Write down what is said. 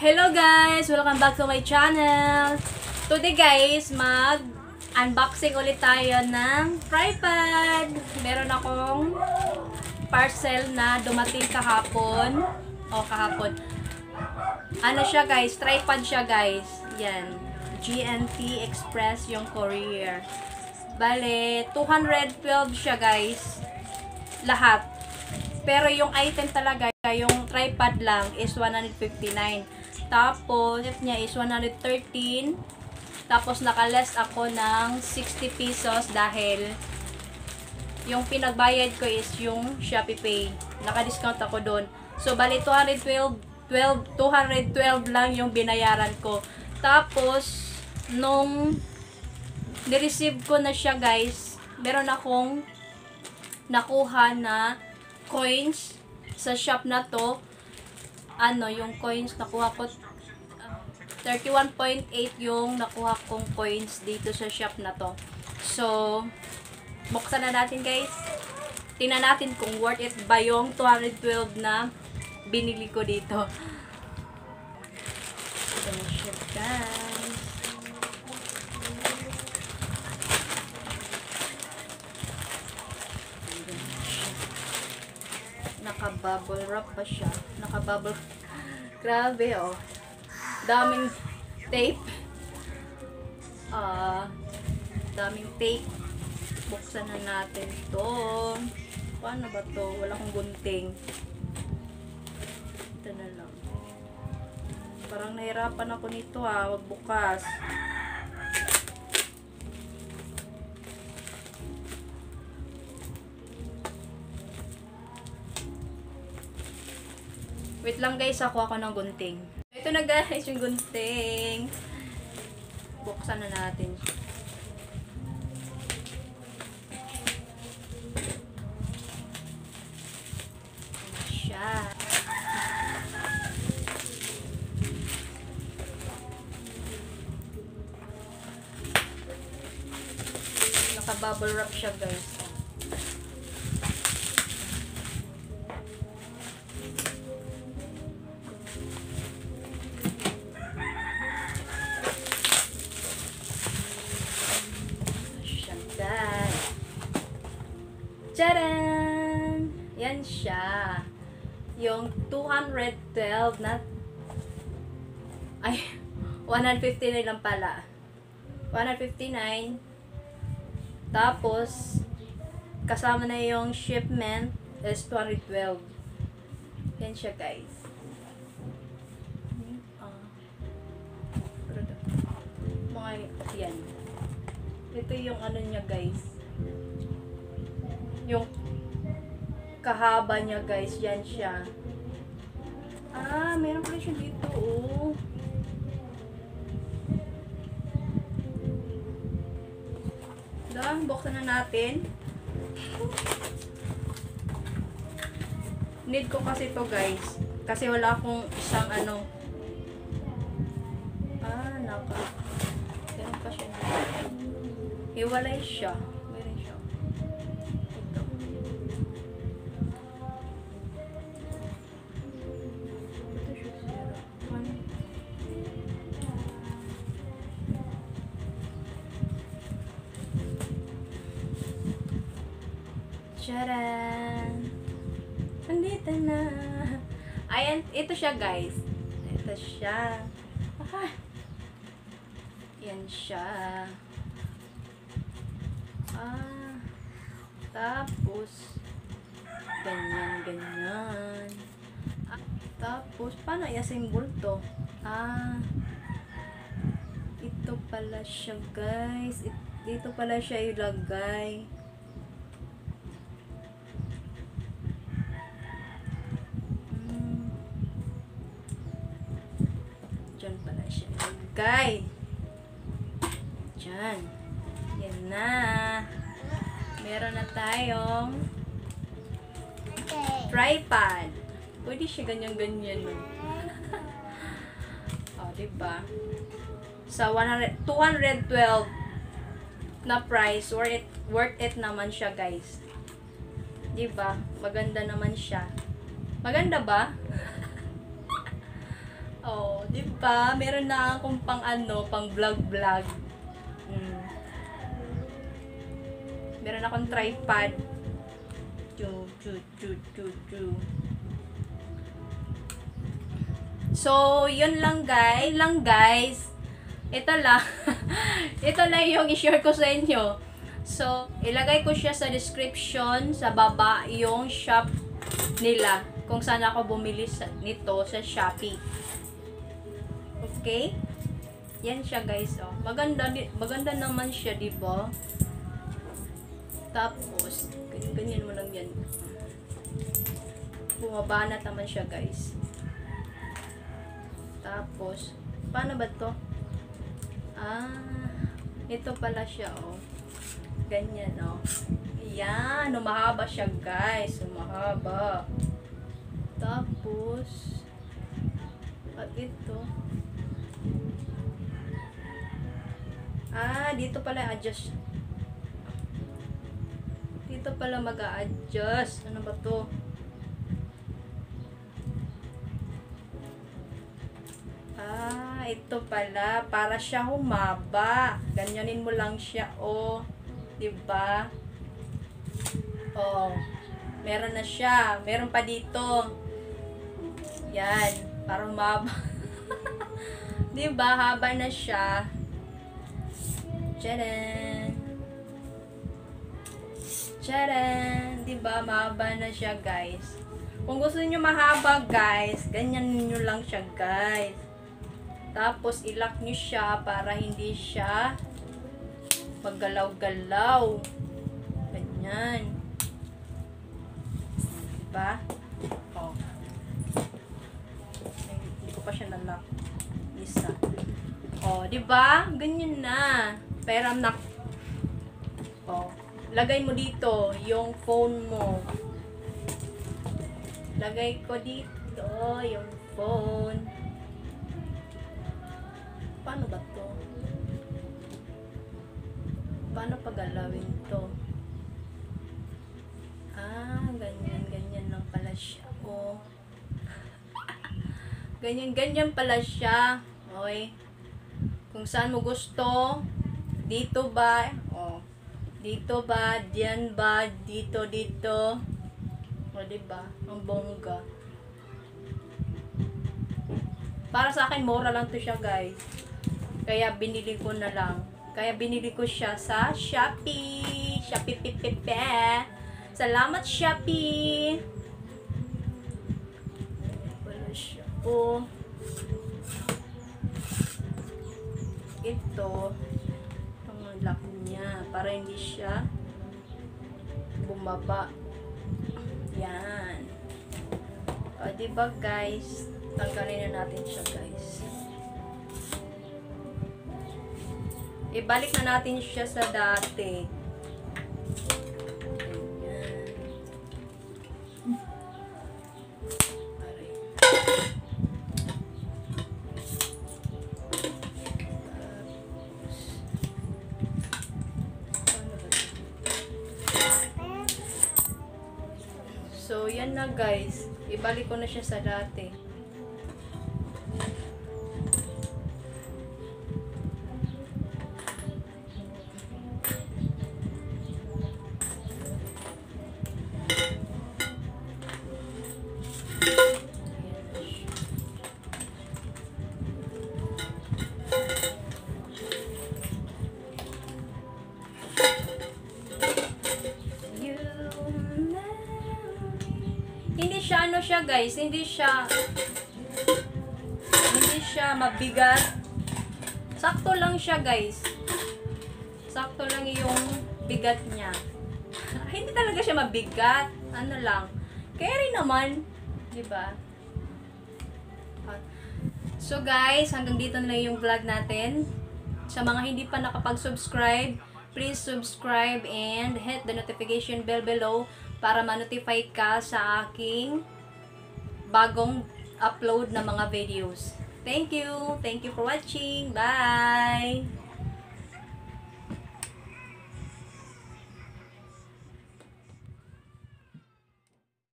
Hello guys! Welcome back to my channel! Today guys, mag-unboxing ulit tayo ng tripod. Meron akong parcel na dumating kahapon. Ano siya guys? Tripod siya guys. Yan. GNT Express yung courier. Bale, 212 siya guys. Lahat. Pero yung item talaga, yung tripod lang is 159. Tapos, if niya is 113. Tapos, nakaless ako ng 60 pesos dahil yung pinagbayad ko is yung Shopee Pay. Naka-discount ako doon. So, bali 212 lang yung binayaran ko. Tapos, nung ni-receive ko na siya guys, meron akong nakuha na coins sa shop na to. Yung coins nakuha ko 31.8 yung nakuha kong coins dito sa shop na to. So, buksan na natin guys. Tingnan natin kung worth it ba yung 212 na binili ko dito. Ito na siya guys. Naka-bubble wrap pa siya. Naka-bubble. Grabe, oh. Daming tape. Daming tape. Buksan na natin to. Paano ba to? Wala akong gunting. Ito na lang. Parang nahirapan ako nito, Wag bukas. Wait lang guys, ako ng gunting. Ito na guys, yung gunting. Buksan na natin. Ayan siya. Naka-bubble wrap siya guys. Tcharan! Yan siya. Yung 212 na 159 lang pala. 159. Tapos kasama na yung shipment is 212. Yan siya guys. Mga yan. Ito yung ano niya guys. Yung kahaba niya guys, yan siya. Meron pala siya dito, oh. Buksan na natin. Need ko kasi to guys. Kasi wala akong isang meron pa siya dito. Hiwalay siya. Tcharan! Andito na! Ayan, ito siya guys. Ito siya. Yan siya. Tapos, ganyan. Tapos, paano i-assemble to? Ito pala siya guys. Dito pala siya ilagay. Diyan pala siya ilagay. Diyan. Yan na. Meron na tayong tripod. Pwede siya ganyan-ganyan. Diba? Sa 212 na price, worth it naman siya guys. Diba? Maganda naman siya. Maganda ba? Oh, Di ba? Meron na akong pang pang vlog. Meron akong tripod. So, yun lang guys. Ito lang. Ito lang yung i-share ko sa inyo. So, ilagay ko siya sa description, sa baba, yung shop nila. Kung saan ako bumili nito sa Shopee. Okay? Yan siya guys, oh. Maganda naman siya, di ba? Tapos, ganyan mo lang yan. Bumaba na naman siya guys. Tapos, paano ba to? Ito pala siya, oh. Ganyan, oh. Ayan, umahaba siya guys. Umahaba. Tapos, at ito. Dito pala adjust. Dito pala mag-a-adjust. Ano ba to? Ito pala. Para siya humaba. Ganyanin mo lang siya, oh. Diba? Oh. Meron na siya. Meron pa dito. Yan. Para humaba. Diba? Haba na siya. Tcharan! Tcharan! Diba? Mahaba na siya, guys. Kung gusto niyo mahaba, guys, ganyan niyo lang siya, guys. Tapos, ilock niyo siya para hindi siya maggalaw-galaw. Ganyan. Diba? Oh. Hindi ko pa siya nalock. Isa. Oh, diba? Ganyan na. Pero nak. Oh. Lagay mo dito yung phone mo. Lagay ko dito yung phone. Paano ba to? Paano pagalawin to? Ganyan lang pala siya. Oh. Ganyan pala siya. Okay. Kung saan mo gusto, dito ba, oh, dito ba, diyan ba, dito, o diba, ang bongga. Para sa akin, mura lang to siya guys, kaya binili ko na lang, kaya binili ko siya sa Shopee, salamat Shopee. Wala siya, oh. Ito ang lock niya para hindi siya bumaba. Yan. O, diba guys, tanggalin na natin siya guys. Ibalik na natin siya sa dati. So, yan na guys. Ibalik ko na siya sa dati. Hindi siya ano siya guys, hindi siya mabigat. Sakto lang siya guys. Sakto lang yung bigat niya. Hindi talaga siya mabigat. Ano lang. Carry naman, 'di ba? So guys, hanggang dito na lang yung vlog natin. Sa mga hindi pa nakapag-subscribe, please subscribe and hit the notification bell below para ma-notify ka sa aking bagong upload na mga videos. Thank you! Thank you for watching! Bye!